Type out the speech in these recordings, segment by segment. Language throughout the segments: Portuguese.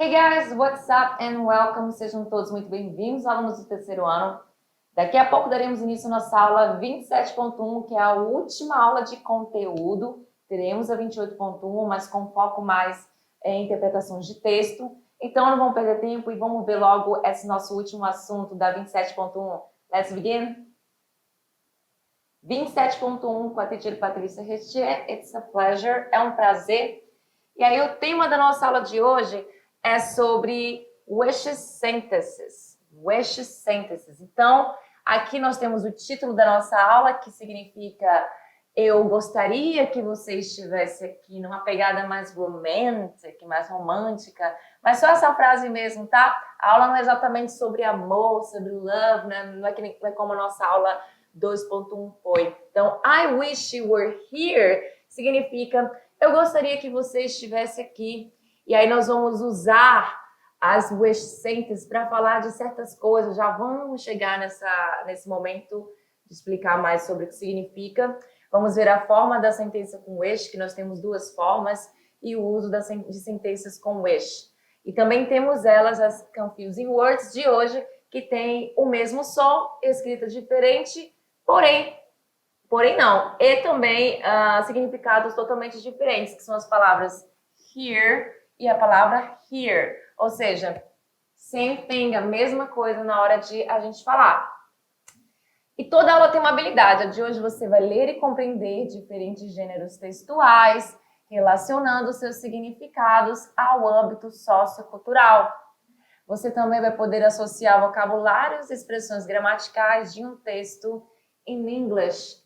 Hey guys, what's up and welcome. Sejam todos muito bem-vindos, alunos do terceiro ano. Daqui a pouco daremos início à nossa aula 27.1, que é a última aula de conteúdo. Teremos a 28.1, mas com foco mais em interpretações de texto. Então não vamos perder tempo e vamos ver logo esse nosso último assunto da 27.1. Let's begin! 27.1 com a teacher Patrícia Restier. It's a pleasure, é um prazer. E aí o tema da nossa aula de hoje é sobre wish sentences. Wish sentences. Então, aqui nós temos o título da nossa aula, que significa eu gostaria que você estivesse aqui numa pegada mais romântica, mas só essa frase mesmo, tá? A aula não é exatamente sobre amor, sobre love, né? Não é como a nossa aula 2.1 foi. Então, I wish you were here significa eu gostaria que você estivesse aqui. E aí nós vamos usar as wish sentences para falar de certas coisas. Já vamos chegar nesse momento de explicar mais sobre o que significa. Vamos ver a forma da sentença com wish, que nós temos duas formas, e o uso de sentenças com wish. E também temos elas, as confusing words de hoje, que tem o mesmo som, escrita diferente, porém não. E também significados totalmente diferentes, que são as palavras here e a palavra here. Ou seja, same thing, a mesma coisa na hora de a gente falar. E toda aula tem uma habilidade. A de hoje você vai ler e compreender diferentes gêneros textuais, relacionando seus significados ao âmbito sociocultural. Você também vai poder associar vocabulários e expressões gramaticais de um texto em inglês.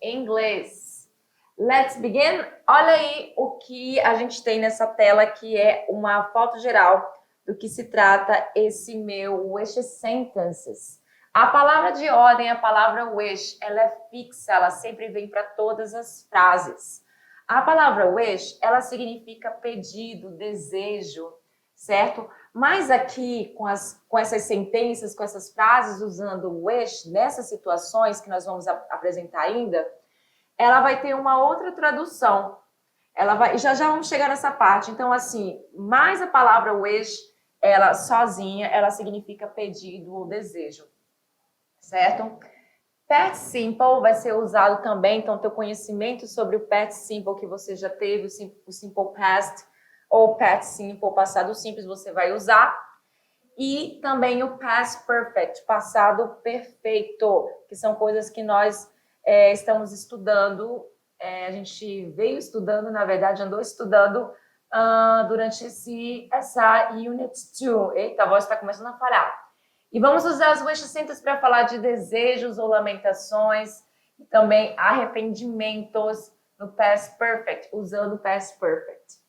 Let's begin. Olha aí o que a gente tem nessa tela, que é uma foto geral do que se trata esse meu wish sentences. A palavra de ordem, a palavra wish, ela é fixa, ela sempre vem para todas as frases. A palavra wish, ela significa pedido, desejo, certo? Mas aqui, com essas sentenças, com essas frases usando wish, nessas situações que nós vamos apresentar ainda, ela vai ter uma outra tradução. Já vamos chegar nessa parte. Então, assim, mais a palavra wish, ela sozinha, ela significa pedido ou desejo, certo? Past simple vai ser usado também, então, teu conhecimento sobre o past simple que você já teve, o simple past, ou past simple, passado simples, você vai usar. E também o past perfect, passado perfeito, que são coisas que nós estamos estudando. A gente veio estudando, na verdade, andou estudando durante essa Unit 2. Eita, a voz está começando a falhar. E vamos usar as wish sentences para falar de desejos ou lamentações, e também arrependimentos no past perfect, usando o past perfect.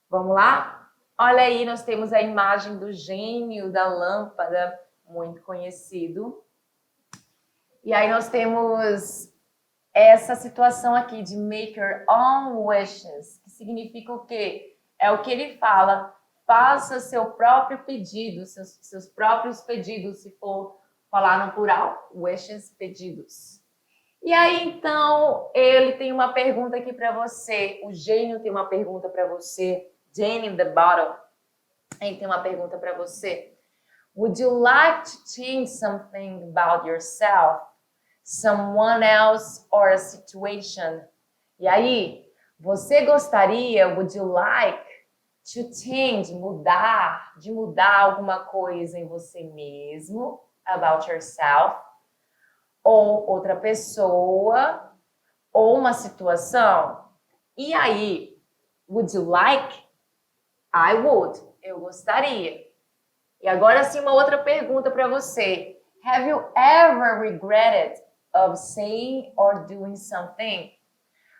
Vamos lá? Olha aí, nós temos a imagem do gênio da lâmpada, muito conhecido. E aí nós temos essa situação aqui de make your own wishes, que significa o quê? É o que ele fala, faça seu próprio pedido, seus próprios pedidos, se for falar no plural, wishes, pedidos. E aí, então, ele tem uma pergunta aqui para você, o gênio tem uma pergunta para você, Jane in the bottle, ele tem uma pergunta para você. Would you like to change something about yourself, someone else or a situation? E aí, você gostaria, would you like to change, de mudar alguma coisa em você mesmo, about yourself, ou outra pessoa, ou uma situação? E aí, would you like? I would. Eu gostaria. E agora sim, uma outra pergunta para você. Have you ever regretted of saying or doing something?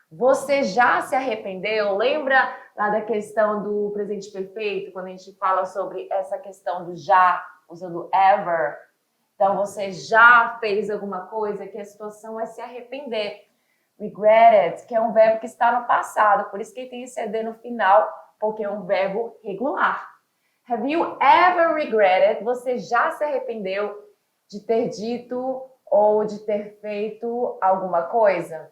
Você já se arrependeu? Lembra lá da questão do presente perfeito, quando a gente fala sobre essa questão do já, usando ever? Então, você já fez alguma coisa que a situação é se arrepender. Regretted, que é um verbo que está no passado, por isso que tem esse ed no final, porque é um verbo regular. Have you ever regretted? Você já se arrependeu de ter dito ou de ter feito alguma coisa?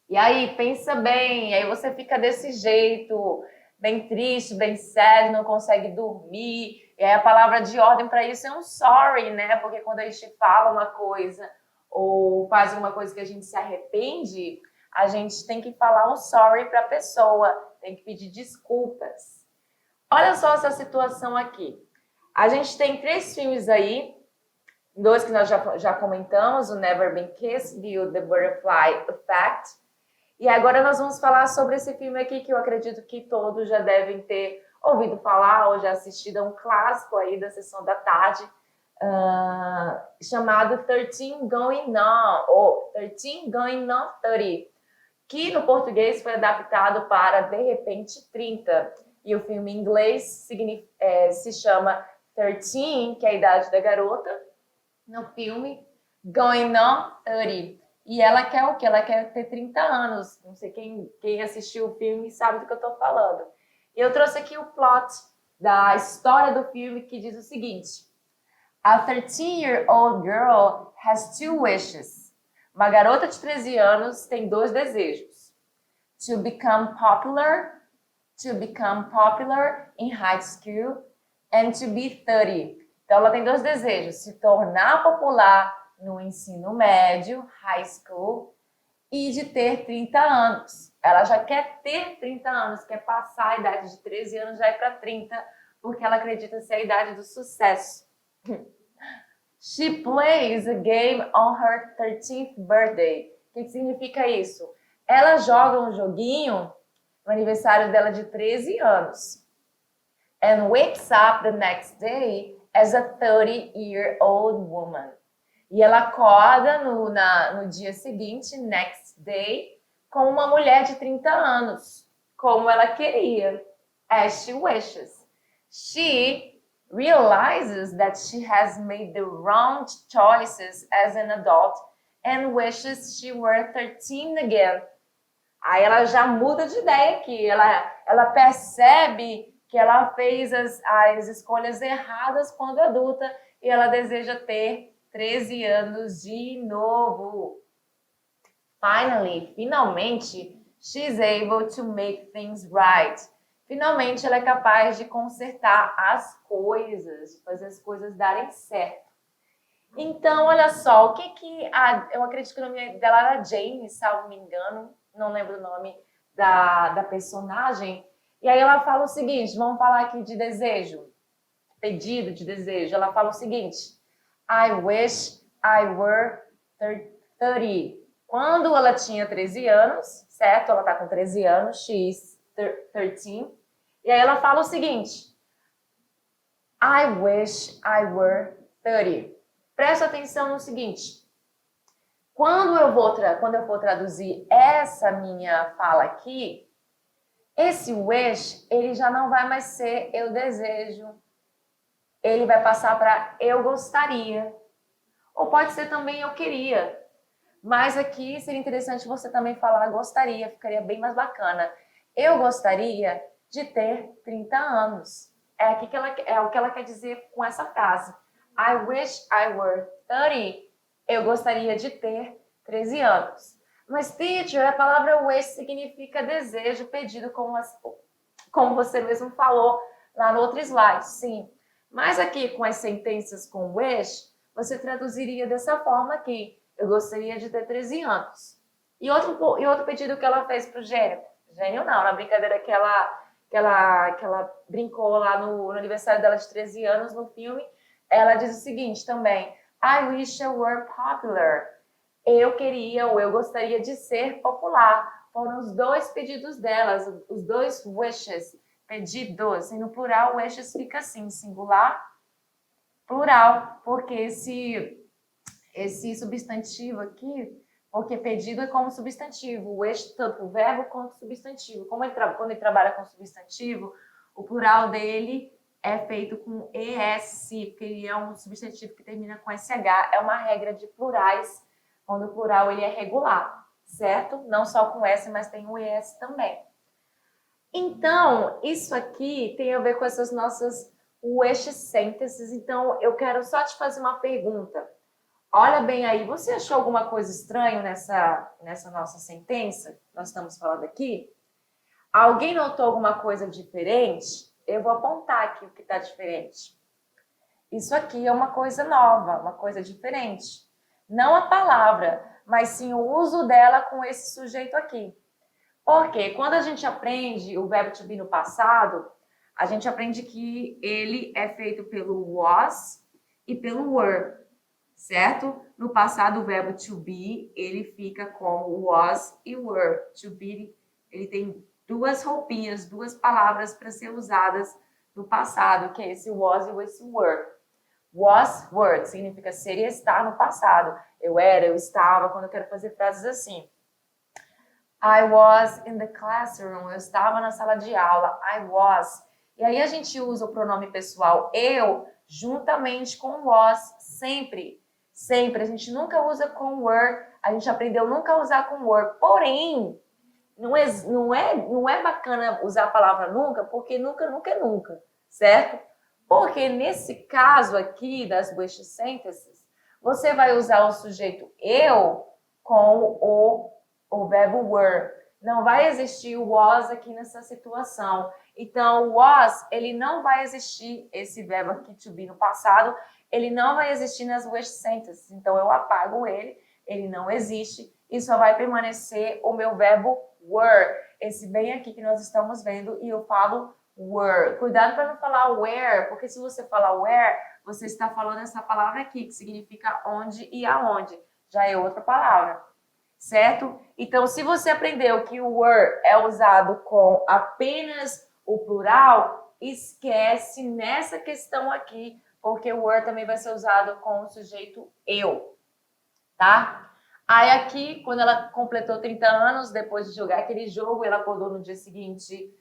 E aí, pensa bem, aí você fica desse jeito, bem triste, bem sad, não consegue dormir. E aí a palavra de ordem para isso é um sorry, né? Porque quando a gente fala uma coisa ou faz uma coisa que a gente se arrepende, a gente tem que falar um sorry para a pessoa, tem que pedir desculpas. Olha só essa situação aqui. A gente tem 3 filmes aí, 2 que nós já comentamos, o Never Been Kissed e o The Butterfly Effect. E agora nós vamos falar sobre esse filme aqui que eu acredito que todos já devem ter ouvido falar ou já assistido, é um clássico aí da sessão da tarde, chamado 13 Going On, ou 13 Going On 30, que no português foi adaptado para De Repente 30. E o filme em inglês se chama 13, que é a idade da garota, no filme Going On 30. E ela quer o quê? Ela quer ter 30 anos. Não sei quem assistiu o filme sabe do que eu estou falando. E eu trouxe aqui o plot da história do filme que diz o seguinte. A 13-year-old girl has 2 wishes. Uma garota de 13 anos tem 2 desejos. To become popular in high school and to be 30. Então ela tem 2 desejos, se tornar popular no ensino médio, high school, e de ter 30 anos. Ela já quer ter 30 anos, quer passar a idade de 13 anos já ir para 30, porque ela acredita ser a idade do sucesso. She plays a game on her 13th birthday. O que significa isso? Ela joga um joguinho no aniversário dela de 13 anos. And wakes up the next day as a 30-year-old woman. E ela acorda no dia seguinte, next day, como uma mulher de 30 anos, como ela queria, as she wishes. She realizes that she has made the wrong choices as an adult and wishes she were 13 again. Aí ela já muda de ideia aqui, ela percebe que ela fez as escolhas erradas quando adulta e ela deseja ter 13 anos de novo. Finalmente, she's able to make things right. Finalmente, ela é capaz de consertar as coisas, de fazer as coisas darem certo. Então, olha só, eu acredito que o nome dela era Jane, salvo me engano, não lembro o nome da personagem. E aí ela fala o seguinte, vamos falar aqui de desejo, pedido de desejo. Ela fala o seguinte, I wish I were 30. Quando ela tinha 13 anos, certo? Ela tá com 13 anos, she's 13. E aí ela fala o seguinte, I wish I were 30. Presta atenção no seguinte, quando eu for traduzir essa minha fala aqui, esse wish, ele já não vai mais ser eu desejo. Ele vai passar para eu gostaria. Ou pode ser também eu queria. Mas aqui seria interessante você também falar gostaria, ficaria bem mais bacana. Eu gostaria de ter 30 anos. É o que ela quer dizer com essa frase. I wish I were 30. Eu gostaria de ter 13 anos. Mas, teacher, a palavra wish significa desejo, pedido, como você mesmo falou lá no outro slide. Sim. Mas aqui, com as sentenças com wish, você traduziria dessa forma aqui. Eu gostaria de ter 13 anos. E outro pedido que ela fez para o Gênio? Gênio não, na brincadeira que ela brincou lá no aniversário dela de 13 anos no filme, ela diz o seguinte também. I wish I were popular. Eu queria ou eu gostaria de ser popular. Foram os 2 pedidos delas, os 2 wishes, pedidos. E no plural, wishes fica assim, singular, plural, porque esse substantivo aqui, porque pedido é como substantivo, wish tanto o verbo quanto o substantivo. Quando ele trabalha com substantivo, o plural dele é feito com ES, porque ele é um substantivo que termina com SH. É uma regra de plurais, quando o plural ele é regular, certo? Não só com S, mas tem um ES também. Então, isso aqui tem a ver com essas nossas wish sentences. Então, eu quero só te fazer uma pergunta. Olha bem aí, você achou alguma coisa estranha nessa nossa sentença que nós estamos falando aqui? Alguém notou alguma coisa diferente? Eu vou apontar aqui o que está diferente. Isso aqui é uma coisa nova, uma coisa diferente. Não a palavra, mas sim o uso dela com esse sujeito aqui. Porque quando a gente aprende o verbo to be no passado, a gente aprende que ele é feito pelo was e pelo were, certo? No passado, o verbo to be, ele fica como was e were. To be, ele tem duas roupinhas, duas palavras para ser usadas no passado, que é esse was e esse were. Was, were, significa ser e estar no passado. Eu era, eu estava, quando eu quero fazer frases assim. I was in the classroom. Eu estava na sala de aula. I was. E aí a gente usa o pronome pessoal eu juntamente com was sempre. Sempre. A gente nunca usa com were. A gente aprendeu nunca a usar com were. Porém, não é bacana usar a palavra nunca, porque nunca, nunca é nunca. Certo? Porque nesse caso aqui das wish sentences, você vai usar o sujeito eu com o verbo were. Não vai existir o was aqui nessa situação. Então, o was, ele não vai existir, esse verbo aqui to be no passado, ele não vai existir nas wish sentences. Então, eu apago ele não existe, e só vai permanecer o meu verbo were, esse bem aqui que nós estamos vendo, e eu falo were. Cuidado para não falar where, porque se você falar where, você está falando essa palavra aqui, que significa onde e aonde. Já é outra palavra, certo? Então, se você aprendeu que o were é usado com apenas o plural, esquece nessa questão aqui, porque o were também vai ser usado com o sujeito eu, tá? Aí aqui, quando ela completou 30 anos, depois de jogar aquele jogo, ela acordou no dia seguinte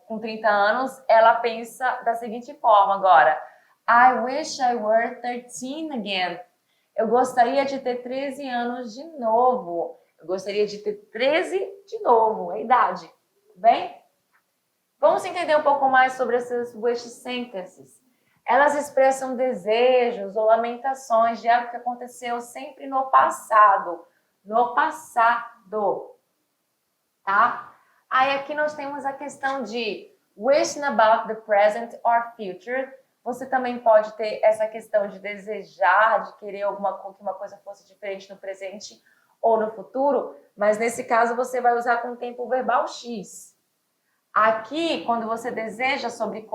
com 30 anos, ela pensa da seguinte forma agora. I wish I were 13 again. Eu gostaria de ter 13 anos de novo. Eu gostaria de ter 13 de novo, a idade. Tudo bem? Vamos entender um pouco mais sobre essas wish sentences. Elas expressam desejos ou lamentações de algo que aconteceu sempre no passado. No passado. Tá? Aí aqui nós temos a questão de wishing about the present or future. Você também pode ter essa questão de desejar, de querer que uma coisa fosse diferente no presente ou no futuro, mas nesse caso você vai usar com o tempo verbal X. Aqui, quando você deseja sobre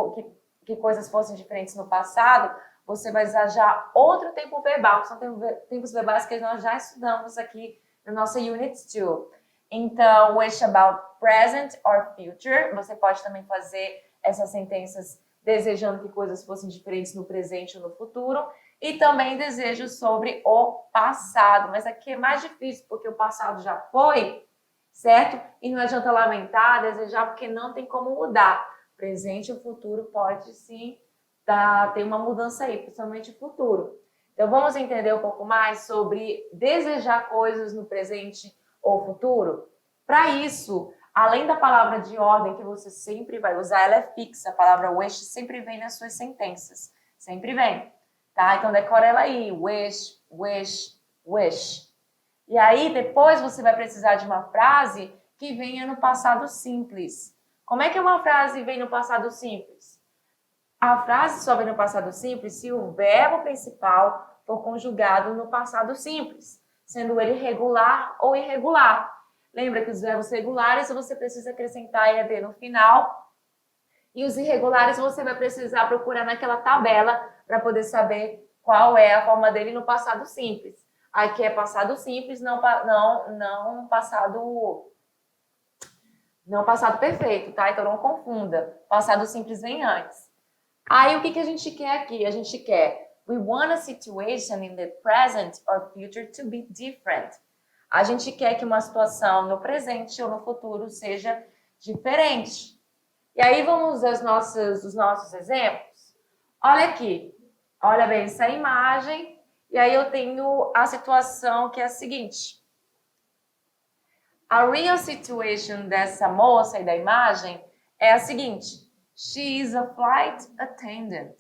que coisas fossem diferentes no passado, você vai usar já outro tempo verbal, que são tempos verbais que nós já estudamos aqui na nossa Unit 2. Então, wish about present or future. Você pode também fazer essas sentenças desejando que coisas fossem diferentes no presente ou no futuro. E também desejo sobre o passado. Mas aqui é mais difícil, porque o passado já foi, certo? E não adianta lamentar, desejar, porque não tem como mudar. Presente ou futuro pode sim ter uma mudança aí, principalmente o futuro. Então, vamos entender um pouco mais sobre desejar coisas no presente ou futuro? Para isso, além da palavra de ordem que você sempre vai usar, ela é fixa. A palavra wish sempre vem nas suas sentenças. Sempre vem. Tá? Então, decora ela aí. Wish, wish, wish. E aí, depois você vai precisar de uma frase que venha no passado simples. Como é que uma frase vem no passado simples? A frase só vem no passado simples se o verbo principal for conjugado no passado simples, sendo ele regular ou irregular. Lembra que os verbos regulares você precisa acrescentar ED no final e os irregulares você vai precisar procurar naquela tabela para poder saber qual é a forma dele no passado simples. Aqui é passado simples, não passado perfeito, tá? Então não confunda. Passado simples vem antes. Aí o que a gente quer aqui? A gente quer we want a situation in the present or future to be different. A gente quer que uma situação no presente ou no futuro seja diferente. E aí vamos aos nossos exemplos. Olha aqui. Olha bem essa imagem. E aí eu tenho a situação que é a seguinte. A real situation dessa moça e da imagem é a seguinte. She is a flight attendant.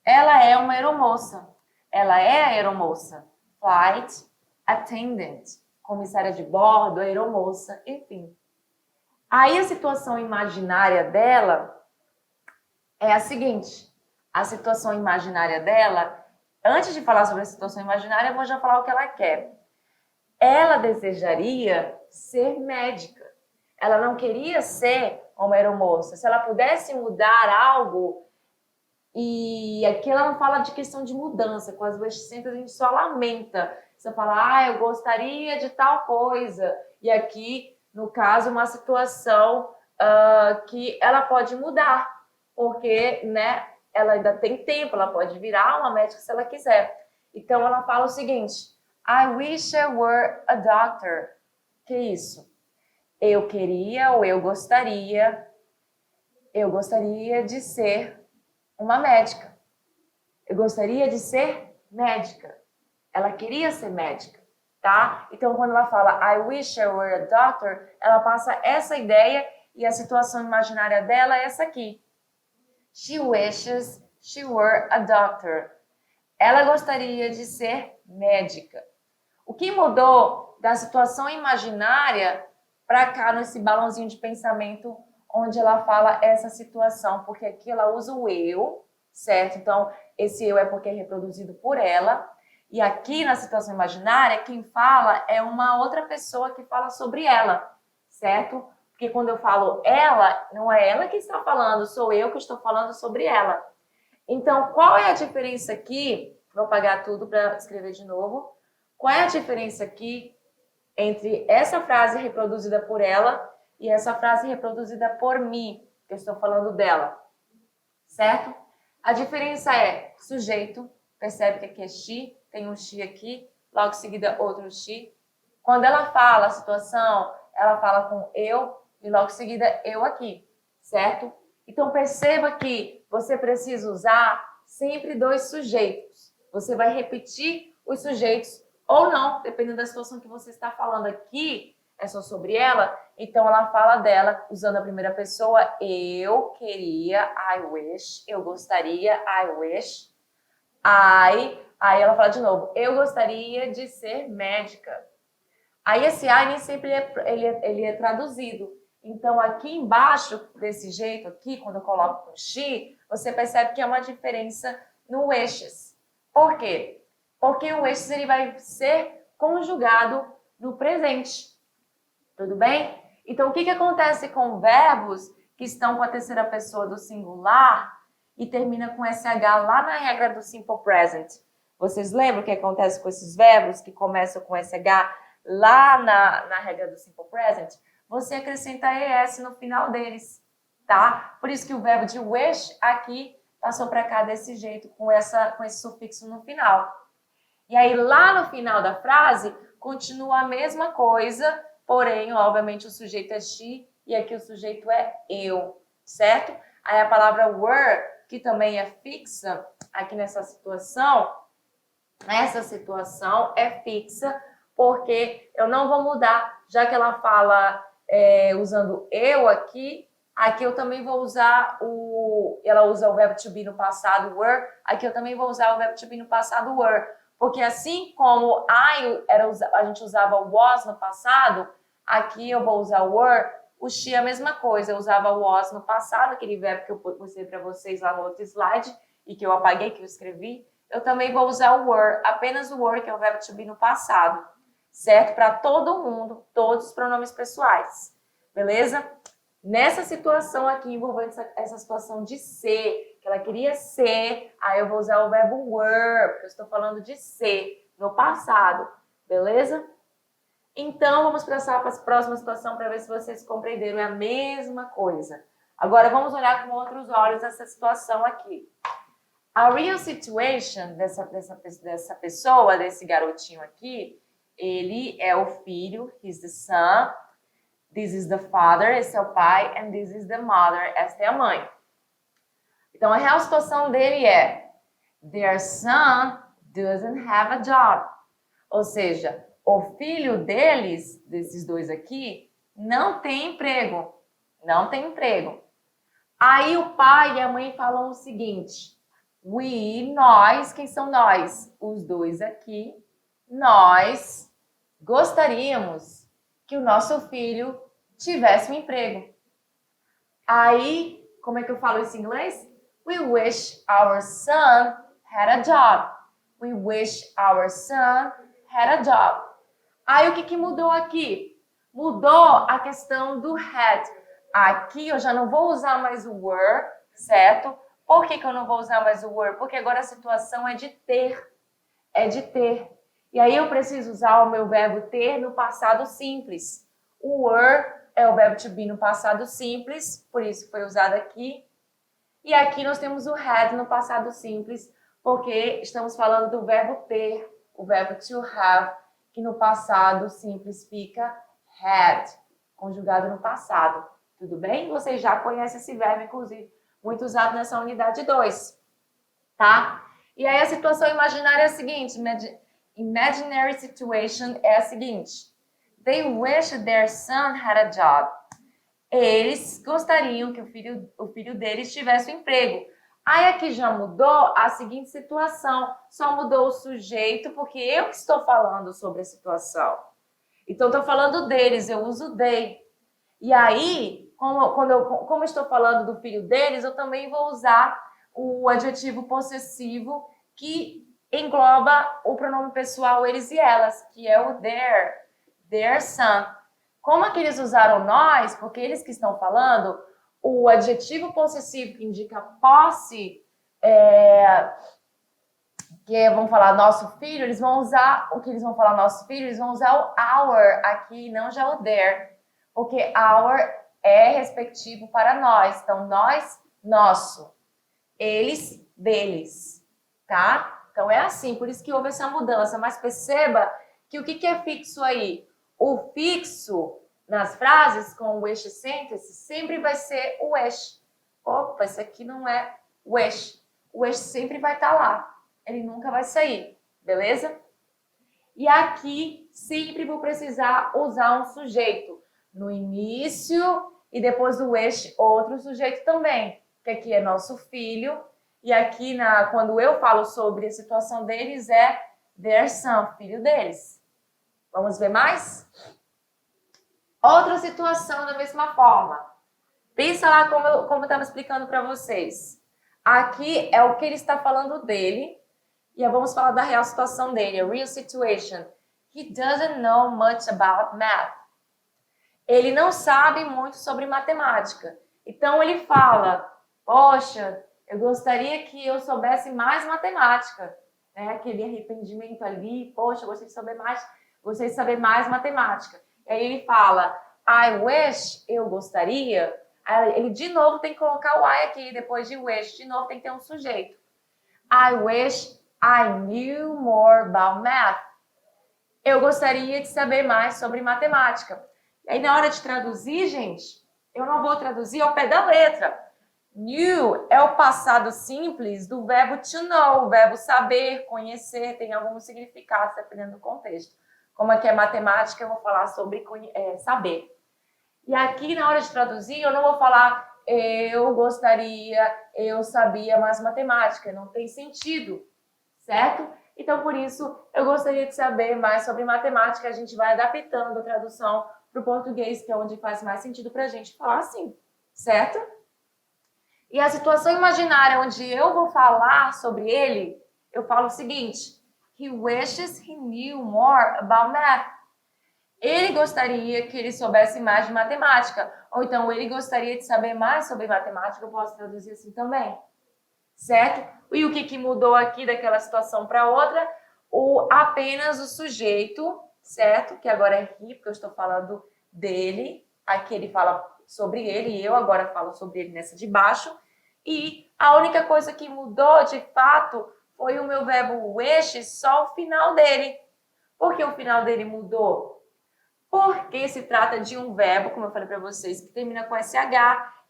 Ela é uma aeromoça. Ela é a aeromoça. Flight attendant. Comissária de bordo, aeromoça, enfim. Aí a situação imaginária dela é a seguinte. A situação imaginária dela, antes de falar sobre a situação imaginária, eu vou já falar o que ela quer. Ela desejaria ser médica. Ela não queria ser uma aeromoça. Se ela pudesse mudar algo, e aqui ela não fala de questão de mudança, com as vestimentas a gente só lamenta. Você fala, eu gostaria de tal coisa. E aqui, no caso, uma situação que ela pode mudar, porque, né, ela ainda tem tempo, ela pode virar uma médica se ela quiser. Então, ela fala o seguinte, I wish I were a doctor. Que isso? Eu queria ou eu gostaria de ser uma médica. Eu gostaria de ser médica. Ela queria ser médica, tá? Então, quando ela fala I wish I were a doctor, ela passa essa ideia e a situação imaginária dela é essa aqui. She wishes she were a doctor. Ela gostaria de ser médica. O que mudou da situação imaginária para cá, nesse balãozinho de pensamento, onde ela fala essa situação? Porque aqui ela usa o eu, certo? Então, esse eu é porque é reproduzido por ela. E aqui, na situação imaginária, quem fala é uma outra pessoa que fala sobre ela, certo? Porque quando eu falo ela, não é ela que está falando, sou eu que estou falando sobre ela. Então, qual é a diferença aqui? Vou apagar tudo para escrever de novo. Qual é a diferença aqui entre essa frase reproduzida por ela e essa frase reproduzida por mim, que eu estou falando dela, certo? A diferença é sujeito, percebe que aqui é she, tem um she aqui, logo em seguida outro she. Quando ela fala a situação, ela fala com eu e logo em seguida eu aqui, certo? Então perceba que você precisa usar sempre dois sujeitos. Você vai repetir os sujeitos ou não, dependendo da situação que você está falando aqui, é só sobre ela, então ela fala dela usando a primeira pessoa, eu queria, I wish, eu gostaria, I wish, aí ela fala de novo, eu gostaria de ser médica. Aí esse I nem sempre ele é traduzido. Então aqui embaixo, desse jeito aqui, quando eu coloco com she, você percebe que é uma diferença no wishes. Por quê? Porque o wishes ele vai ser conjugado no presente. Tudo bem? Então, o que acontece com verbos que estão com a terceira pessoa do singular e termina com SH lá na regra do simple present? Vocês lembram o que acontece com esses verbos que começam com SH lá na regra do simple present? Você acrescenta ES no final deles, tá? Por isso que o verbo de wish aqui passou para cá desse jeito, com esse sufixo no final. E aí, lá no final da frase, continua a mesma coisa, porém, obviamente, o sujeito é she e aqui o sujeito é eu, certo? Aí a palavra were, que também é fixa aqui nessa situação, essa situação é fixa porque eu não vou mudar, já que ela fala usando eu aqui eu também vou usar ela usa o verbo to be no passado, were, aqui eu também vou usar o verbo to be no passado, were. Porque assim como a gente usava o was no passado, aqui eu vou usar o were, o she é a mesma coisa. Eu usava o was no passado, aquele verbo que eu mostrei para vocês lá no outro slide, e que eu apaguei, que eu escrevi. Eu também vou usar o were, apenas o were, que é o verbo to be no passado. Certo? Para todo mundo, todos os pronomes pessoais. Beleza? Nessa situação aqui, envolvendo essa situação de ser, que ela queria ser, aí eu vou usar o verbo were, porque eu estou falando de ser, no passado, beleza? Então, vamos passar para a próxima situação para ver se vocês compreenderam, é a mesma coisa. Agora, vamos olhar com outros olhos essa situação aqui. A real situation dessa pessoa, desse garotinho aqui, ele é o filho, he's the son. This is the father, esse é o pai, and this is the mother, esta é a mãe. Então, a real situação dele é their son doesn't have a job. Ou seja, o filho deles, desses dois aqui, não tem emprego. Não tem emprego. Aí o pai e a mãe falam o seguinte, nós, quem são nós? Os dois aqui, nós gostaríamos que o nosso filho tivesse um emprego. Aí, como é que eu falo isso em inglês? We wish our son had a job. We wish our son had a job. Aí, o que mudou aqui? Mudou a questão do had. Aqui eu já não vou usar mais o were, certo? Por que eu não vou usar mais o were? Porque agora a situação é de ter. É de ter. E aí eu preciso usar o meu verbo ter no passado simples. O were é o verbo to be no passado simples, por isso foi usado aqui. E aqui nós temos o had no passado simples, porque estamos falando do verbo ter, o verbo to have, que no passado simples fica had, conjugado no passado. Tudo bem? Vocês já conhecem esse verbo, inclusive, muito usado nessa unidade 2, tá? E aí a situação imaginária é a seguinte, imaginary situation é a seguinte. They wish their son had a job. Eles gostariam que o filho deles tivesse um emprego. Aí aqui já mudou a seguinte situação. Só mudou o sujeito, porque eu que estou falando sobre a situação. Então, estou falando deles, eu uso they. E aí, como eu estou falando do filho deles, eu também vou usar o adjetivo possessivo que engloba o pronome pessoal eles e elas, que é o their son. Como é que eles usaram nós, porque eles que estão falando, o adjetivo possessivo que indica posse, vamos falar nosso filho, eles vão usar, o que eles vão falar nosso filho, eles vão usar o our aqui, não já o their, porque our é respectivo para nós, então nós, nosso, eles, deles, tá? Então é assim, por isso que houve essa mudança, mas perceba que o que é fixo aí? O fixo nas frases com wish sentence sempre vai ser o wish. Opa, isso aqui não é wish. O wish sempre vai estar lá. Ele nunca vai sair, beleza? E aqui sempre vou precisar usar um sujeito. No início e depois do wish, outro sujeito também. Que aqui é nosso filho. E aqui, quando eu falo sobre a situação deles, é their son, filho deles. Vamos ver mais? Outra situação da mesma forma. Pensa lá como eu estava explicando para vocês. Aqui é o que ele está falando dele. E vamos falar da real situação dele. A real situation. He doesn't know much about math. Ele não sabe muito sobre matemática. Então ele fala, poxa, eu gostaria que eu soubesse mais matemática. Né? Aquele arrependimento ali, poxa, eu gostaria de saber mais matemática. E aí ele fala, I wish, eu gostaria. Aí ele de novo tem que colocar o I aqui, depois de wish, de novo tem que ter um sujeito. I wish I knew more about math. Eu gostaria de saber mais sobre matemática. E aí na hora de traduzir, gente, eu não vou traduzir ao pé da letra. Knew é o passado simples do verbo to know, o verbo saber, conhecer, tem alguns significados dependendo do contexto. Como aqui é matemática, eu vou falar sobre saber. E aqui, na hora de traduzir, eu não vou falar eu gostaria, eu sabia mais matemática. Não tem sentido, certo? Então, por isso, eu gostaria de saber mais sobre matemática. A gente vai adaptando a tradução para o português, que é onde faz mais sentido para a gente falar assim, certo? E a situação imaginária onde eu vou falar sobre ele, eu falo o seguinte: He wishes he knew more about math. Ele gostaria que ele soubesse mais de matemática. Ou então, ele gostaria de saber mais sobre matemática. Eu posso traduzir assim também. Certo? E o que mudou aqui daquela situação para outra? Apenas o sujeito, certo? Que agora é he, porque eu estou falando dele. Aqui ele fala sobre ele e eu agora falo sobre ele nessa de baixo. E a única coisa que mudou, de fato, foi o meu verbo wish, só o final dele. Por que o final dele mudou? Porque se trata de um verbo, como eu falei para vocês, que termina com SH,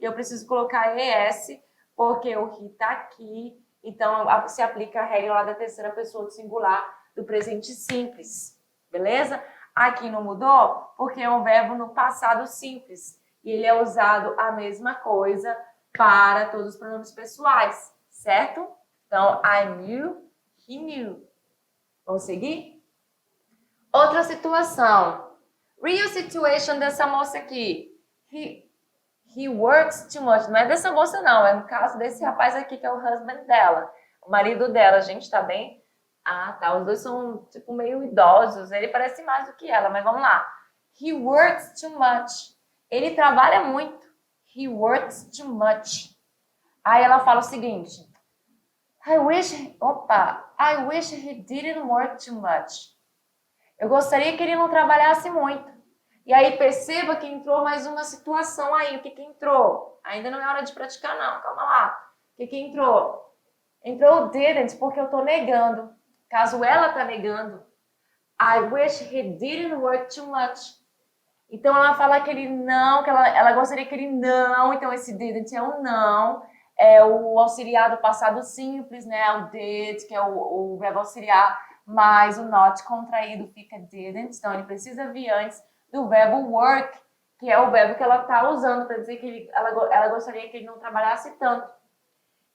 e eu preciso colocar ES, porque o he está aqui, então se aplica a regra lá da terceira pessoa do singular do presente simples, beleza? Aqui não mudou, porque é um verbo no passado simples, e ele é usado a mesma coisa para todos os pronomes pessoais, certo? Então, I knew, he knew. Vamos seguir? Outra situação. Real situation dessa moça aqui. He works too much. Não é dessa moça, não. É no caso desse rapaz aqui, que é o husband dela. O marido dela. Gente, tá bem? Ah, tá. Os dois são, tipo, meio idosos. Ele parece mais do que ela, mas vamos lá. He works too much. Ele trabalha muito. He works too much. Aí ela fala o seguinte. I wish he didn't work too much. Eu gostaria que ele não trabalhasse muito. E aí perceba que entrou mais uma situação aí. O que entrou? Ainda não é hora de praticar, não. Calma lá. O que entrou? Entrou o didn't, porque eu tô negando. Caso ela tá negando. I wish he didn't work too much. Então ela fala que ele não, que ela gostaria que ele não. Então esse didn't é um não. É o auxiliar do passado simples, né? O did, que é o verbo auxiliar, mais o not contraído fica didn't. Então ele precisa vir antes do verbo work, que é o verbo que ela está usando para dizer que ela gostaria que ele não trabalhasse tanto.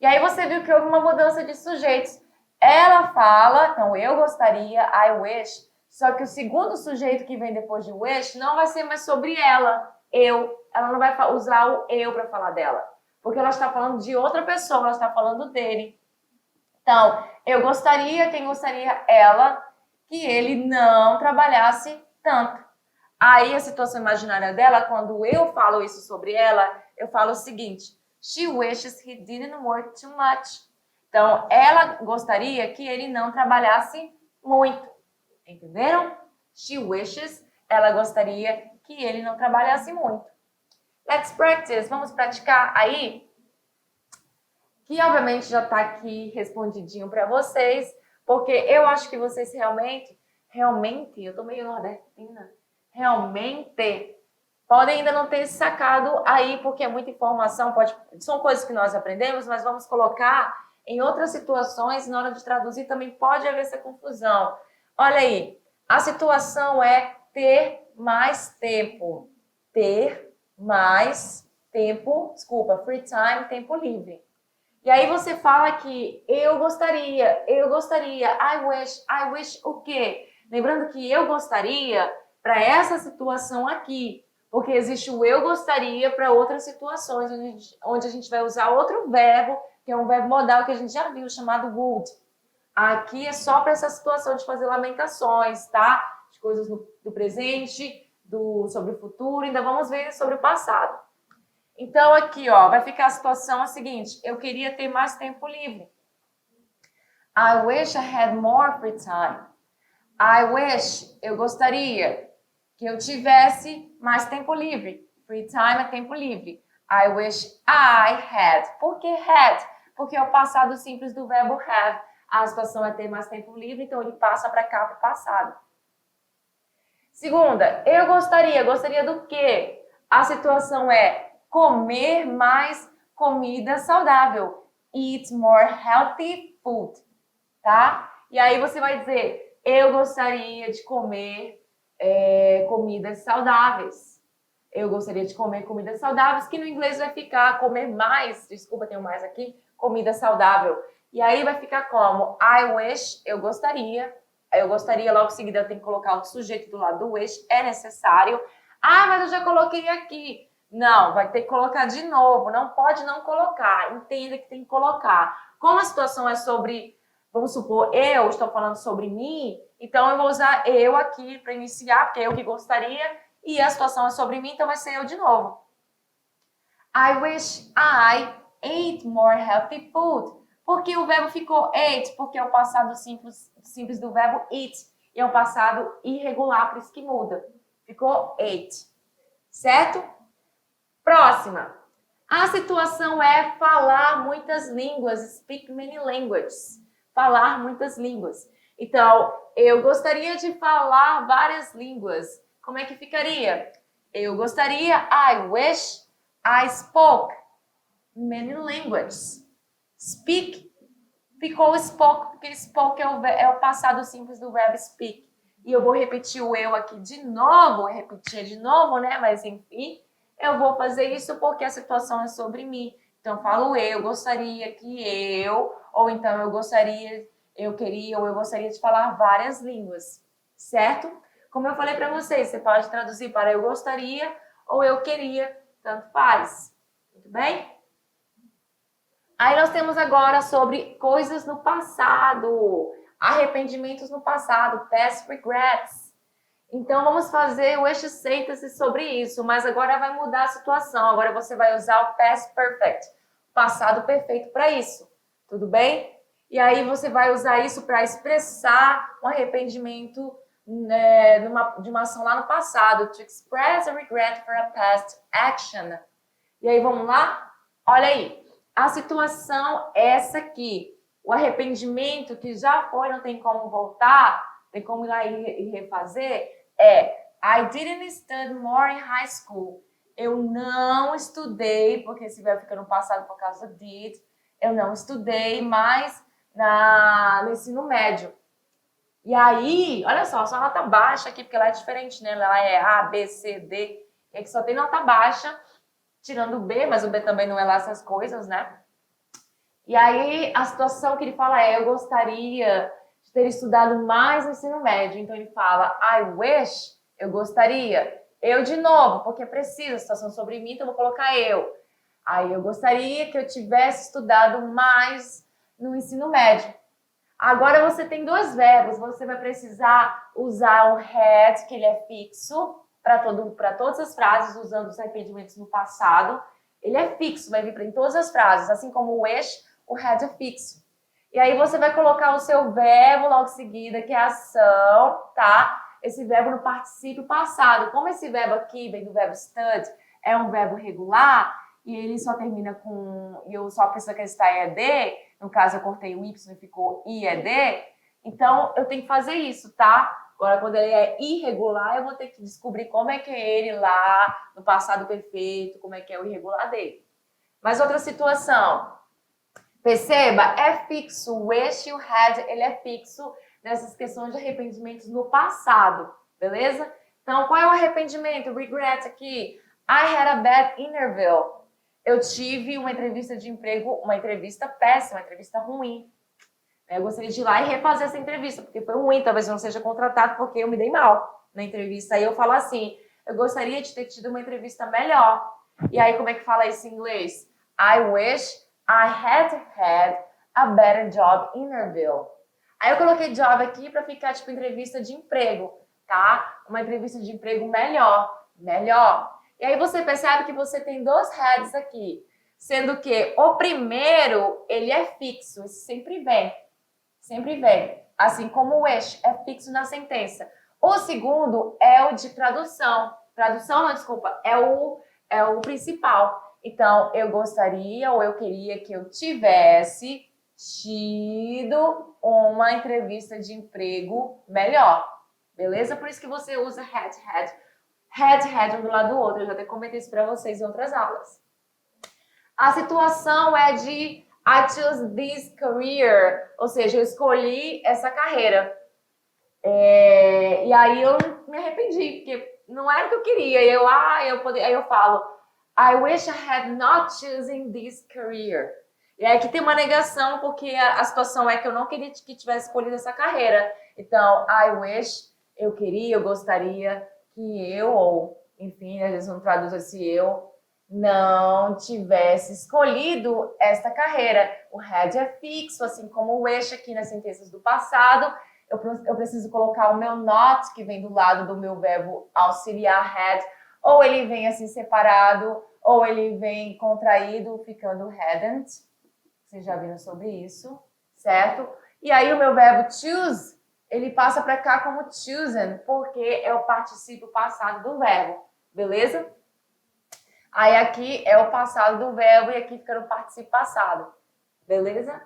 E aí você viu que houve uma mudança de sujeitos. Ela fala, então eu gostaria, I wish, só que o segundo sujeito que vem depois de wish não vai ser mais sobre ela, eu. Ela não vai usar o eu para falar dela, porque ela está falando de outra pessoa, ela está falando dele. Então, eu gostaria, quem gostaria? Ela, que ele não trabalhasse tanto. Aí a situação imaginária dela, quando eu falo isso sobre ela, eu falo o seguinte: She wishes he didn't work too much. Então, ela gostaria que ele não trabalhasse muito. Entenderam? She wishes, ela gostaria que ele não trabalhasse muito. Let's practice. Vamos praticar aí? Que obviamente já está aqui respondidinho para vocês, porque eu acho que vocês realmente, eu tô meio nordestina, realmente podem ainda não ter sacado aí, porque é muita informação, são coisas que nós aprendemos, mas vamos colocar em outras situações, na hora de traduzir também pode haver essa confusão. Olha aí, a situação é ter mais tempo. Ter mais tempo, free time, tempo livre. E aí você fala que eu gostaria, I wish o quê? Lembrando que eu gostaria para essa situação aqui, porque existe o eu gostaria para outras situações, onde a gente vai usar outro verbo, que é um verbo modal que a gente já viu, chamado would. Aqui é só para essa situação de fazer lamentações, tá? De coisas do presente, sobre o futuro, ainda vamos ver sobre o passado. Então, aqui, ó, vai ficar a situação a seguinte. Eu queria ter mais tempo livre. I wish I had more free time. I wish, eu gostaria que eu tivesse mais tempo livre. Free time é tempo livre. I wish I had. Por que had? Porque é o passado simples do verbo have. A situação é ter mais tempo livre, então ele passa para cá, para o passado. Segunda, eu gostaria do quê? A situação é comer mais comida saudável. Eat more healthy food, tá? E aí você vai dizer, eu gostaria de comer comidas saudáveis. Eu gostaria de comer comidas saudáveis, que no inglês vai ficar comer mais, desculpa, tenho mais aqui, comida saudável. E aí vai ficar como? I wish, eu gostaria, logo em seguida eu tenho que colocar o sujeito do lado do wish, é necessário. Ah, mas eu já coloquei aqui. Não, vai ter que colocar de novo, não pode não colocar, entenda que tem que colocar. Como a situação é sobre, vamos supor, eu estou falando sobre mim, então eu vou usar eu aqui para iniciar, porque é eu que gostaria, e a situação é sobre mim, então vai ser eu de novo. I wish I ate more healthy food. Por que o verbo ficou ate? Porque é o passado simples do verbo eat. E é um passado irregular, por isso que muda. Ficou ate. Certo? Próxima. A situação é falar muitas línguas. Speak many languages. Falar muitas línguas. Então, eu gostaria de falar várias línguas. Como é que ficaria? Eu gostaria, I wish I spoke many languages. Speak, ficou spoke, porque spoke é o passado simples do verbo speak. E eu vou repetir o eu aqui de novo, né? Mas enfim, eu vou fazer isso porque a situação é sobre mim. Então eu falo eu gostaria que eu, ou então eu gostaria, eu queria, ou eu gostaria de falar várias línguas, certo? Como eu falei para vocês, você pode traduzir para eu gostaria ou eu queria, tanto faz. Muito bem? Aí nós temos agora sobre coisas no passado, arrependimentos no passado, past regrets. Então vamos fazer o eixo síntese sobre isso, mas agora vai mudar a situação. Agora você vai usar o past perfect, passado perfeito para isso. Tudo bem? E aí você vai usar isso para expressar um arrependimento de uma ação lá no passado. To express a regret for a past action. E aí vamos lá? Olha aí. A situação é essa aqui. O arrependimento que já foi, não tem como voltar, tem como ir lá e refazer, I didn't study more in high school. Eu não estudei, porque esse verbo fica no passado por causa do did. Eu não estudei mais no ensino médio. E aí, olha só nota baixa aqui, porque ela é diferente, né? Ela é A, B, C, D. E aqui só tem nota baixa, tirando o B, mas o B também não é lá essas coisas, né? E aí, a situação que ele fala eu gostaria de ter estudado mais no ensino médio. Então, ele fala, I wish, eu gostaria. Eu de novo, porque precisa, situação sobre mim, então eu vou colocar eu. Aí, eu gostaria que eu tivesse estudado mais no ensino médio. Agora, você tem dois verbos. Você vai precisar usar o had, que ele é fixo, para todas as frases, usando os arrependimentos no passado. Ele é fixo, vai vir em todas as frases, assim como o wish, o had é fixo. E aí você vai colocar o seu verbo logo em seguida, que é ação, tá? Esse verbo no particípio passado. Como esse verbo aqui vem do verbo study, é um verbo regular, e ele só termina com... E eu só preciso acrescentar ED, no caso eu cortei o Y e ficou IED, então eu tenho que fazer isso, tá? Agora, quando ele é irregular, eu vou ter que descobrir como é que é ele lá no passado perfeito, como é que é o irregular dele. Mas outra situação, perceba, é fixo, o wish e o had, ele é fixo nessas questões de arrependimentos no passado, beleza? Então, qual é o arrependimento? Regret aqui. I had a bad interview. Eu tive uma entrevista de emprego, uma entrevista péssima, uma entrevista ruim. Eu gostaria de ir lá e refazer essa entrevista, porque foi ruim, talvez eu não seja contratado porque eu me dei mal na entrevista. Aí eu falo assim, eu gostaria de ter tido uma entrevista melhor. E aí como é que fala isso em inglês? I wish I had had a better job interview. Aí eu coloquei job aqui para ficar tipo entrevista de emprego, tá? Uma entrevista de emprego melhor. E aí você percebe que você tem dois heads aqui, sendo que o primeiro, ele é fixo, isso sempre vem. Assim como o wish é fixo na sentença. O segundo é o de tradução. Tradução, não, desculpa, é o principal. Então, eu gostaria ou eu queria que eu tivesse tido uma entrevista de emprego melhor. Beleza? Por isso que você usa had um do lado do outro. Eu já até comentei isso para vocês em outras aulas. A situação é de I chose this career, ou seja, eu escolhi essa carreira. E aí eu me arrependi, porque não era o que eu queria. Aí eu falo, I wish I had not chosen this career. E aí aqui tem uma negação, porque a situação é que eu não queria que tivesse escolhido essa carreira. Então, I wish, eu queria, eu gostaria que eu, ou enfim, às vezes não traduz esse eu, não tivesse escolhido esta carreira. O had é fixo, assim como o wish aqui nas sentenças do passado. Eu preciso colocar o meu not, que vem do lado do meu verbo auxiliar had, ou ele vem assim separado, ou ele vem contraído, ficando hadn't. Vocês já viram sobre isso, certo? E aí o meu verbo choose, ele passa para cá como chosen, porque é o particípio passado do verbo, beleza? Aí aqui é o passado do verbo e aqui fica no particípio passado, beleza?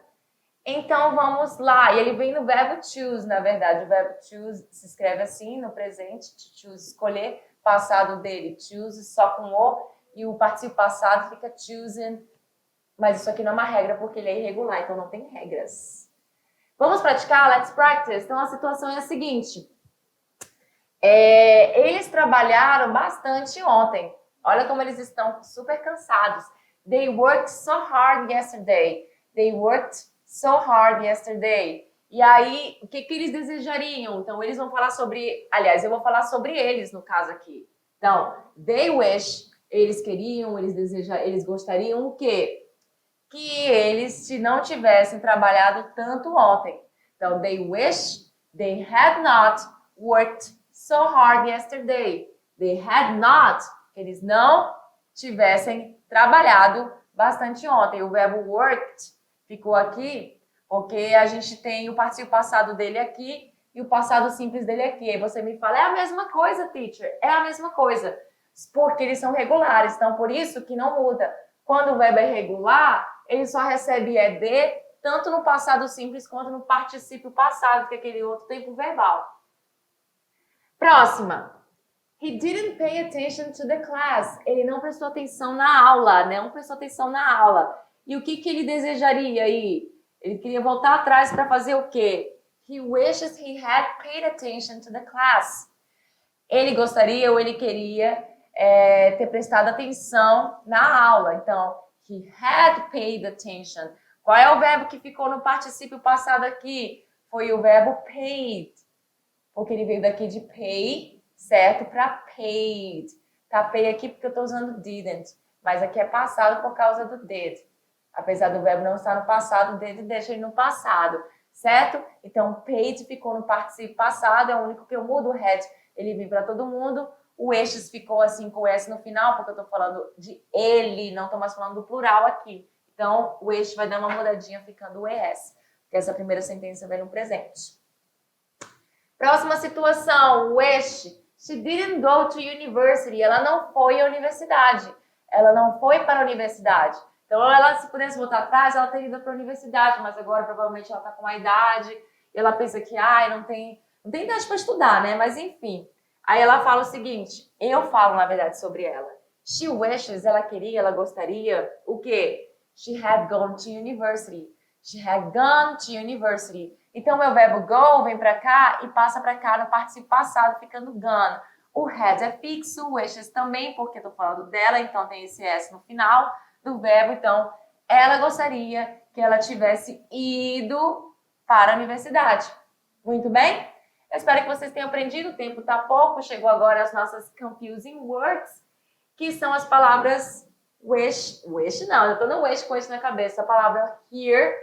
Então vamos lá, e ele vem no verbo choose, na verdade. O verbo choose se escreve assim no presente, to choose, escolher, passado dele, choose só com o, e o particípio passado fica chosen, mas isso aqui não é uma regra porque ele é irregular, então não tem regras. Vamos praticar? Let's practice. Então a situação é a seguinte, eles trabalharam bastante ontem. Olha como eles estão super cansados. They worked so hard yesterday. They worked so hard yesterday. E aí, o que eles desejariam? Então, eles vão falar sobre... Aliás, eu vou falar sobre eles, no caso aqui. Então, they wish... Eles queriam, eles gostariam o quê? Que eles não tivessem trabalhado tanto ontem. Então, they wish they had not worked so hard yesterday. They had not, eles não tivessem trabalhado bastante ontem. O verbo worked ficou aqui porque a gente tem o participio passado dele aqui e o passado simples dele aqui. Aí você me fala, é a mesma coisa, teacher, é a mesma coisa. Porque eles são regulares, então por isso que não muda. Quando o verbo é regular, ele só recebe ED tanto no passado simples quanto no particípio passado, que é aquele outro tempo verbal. Próxima. He didn't pay attention to the class. Ele não prestou atenção na aula, não prestou atenção na aula. E o que ele desejaria aí? Ele queria voltar atrás para fazer o quê? He wishes he had paid attention to the class. Ele gostaria ou ele queria ter prestado atenção na aula. Então, he had paid attention. Qual é o verbo que ficou no particípio passado aqui? Foi o verbo paid. Porque ele veio daqui de pay, certo? Para paid. Tá pay aqui porque eu estou usando didn't. Mas aqui é passado por causa do did. Apesar do verbo não estar no passado, o did deixa ele no passado, certo? Então, paid ficou no particípio passado, é o único que eu mudo. O had, ele vem para todo mundo. O estes ficou assim com o S no final, porque eu estou falando de ele, não estou mais falando do plural aqui. Então, o este vai dar uma mudadinha ficando o ES, porque essa primeira sentença vem no presente. Próxima situação, o este. She didn't go to university. Ela não foi à universidade. Ela não foi para a universidade. Então, ela, se pudesse voltar atrás, ela teria ido para a universidade, mas agora provavelmente ela está com uma idade, e ela pensa que não tem idade para estudar, né? Mas enfim. Aí ela fala o seguinte, eu falo, na verdade, sobre ela. She wishes, ela queria, ela gostaria, o quê? She had gone to university. She had gone to university. Então, meu verbo go vem para cá e passa para cá no particípio passado, ficando gone. O had é fixo, wishes também, porque eu tô falando dela, então tem esse S no final do verbo. Então, ela gostaria que ela tivesse ido para a universidade. Muito bem? Eu espero que vocês tenham aprendido, o tempo está pouco, chegou agora as nossas confusing words, que são as palavras wish não, eu estou no wish com isso na cabeça, a palavra here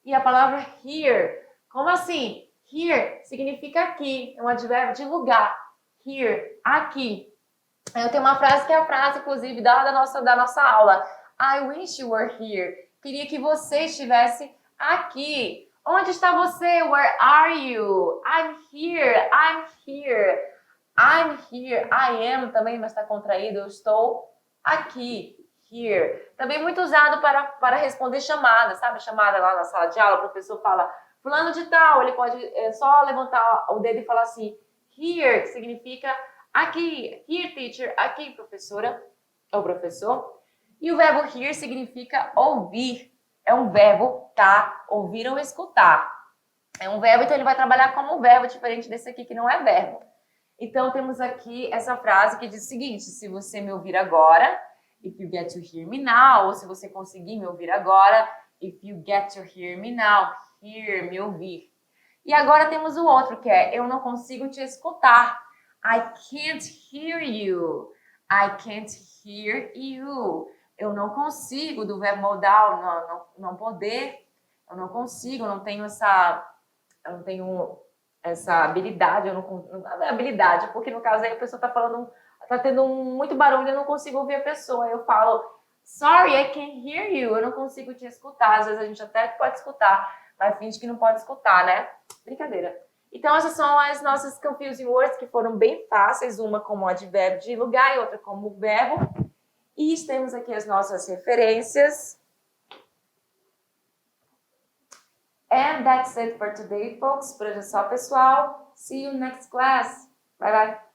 e a palavra here. Como assim? Here significa aqui, é um advérbio de lugar. Here, aqui. Eu tenho uma frase que é a frase, inclusive, da nossa aula. I wish you were here. Queria que você estivesse aqui. Onde está você? Where are you? I'm here. I'm here. I'm here. I am também, mas está contraído. Eu estou aqui. Here. Também muito usado para responder chamada, sabe? Chamada lá na sala de aula, o professor fala fulano de tal. Ele pode só levantar o dedo e falar assim, here, que significa aqui. Here, teacher. Aqui, professora. Ou professor. E o verbo hear significa ouvir. É um verbo, tá? Ouvir ou escutar. É um verbo, então ele vai trabalhar como um verbo, diferente desse aqui que não é verbo. Então temos aqui essa frase que diz o seguinte, se você me ouvir agora, if you get to hear me now, ou se você conseguir me ouvir agora, if you get to hear me now, hear, me ouvir. E agora temos o outro, que é eu não consigo te escutar. I can't hear you. I can't hear you. Eu não consigo, do verbo modal, não poder, eu não consigo, eu não tenho essa habilidade, não é habilidade, porque no caso aí a pessoa está falando, está tendo muito barulho, eu não consigo ouvir a pessoa, eu falo, sorry, I can't hear you, eu não consigo te escutar, às vezes a gente até pode escutar, mas finge que não pode escutar, né? Brincadeira. Então essas são as nossas confusing words, que foram bem fáceis, uma como advérbio de lugar e outra como verbo. E temos aqui as nossas referências. And that's it for today, folks. Por hoje é só, pessoal. See you next class. Bye, bye.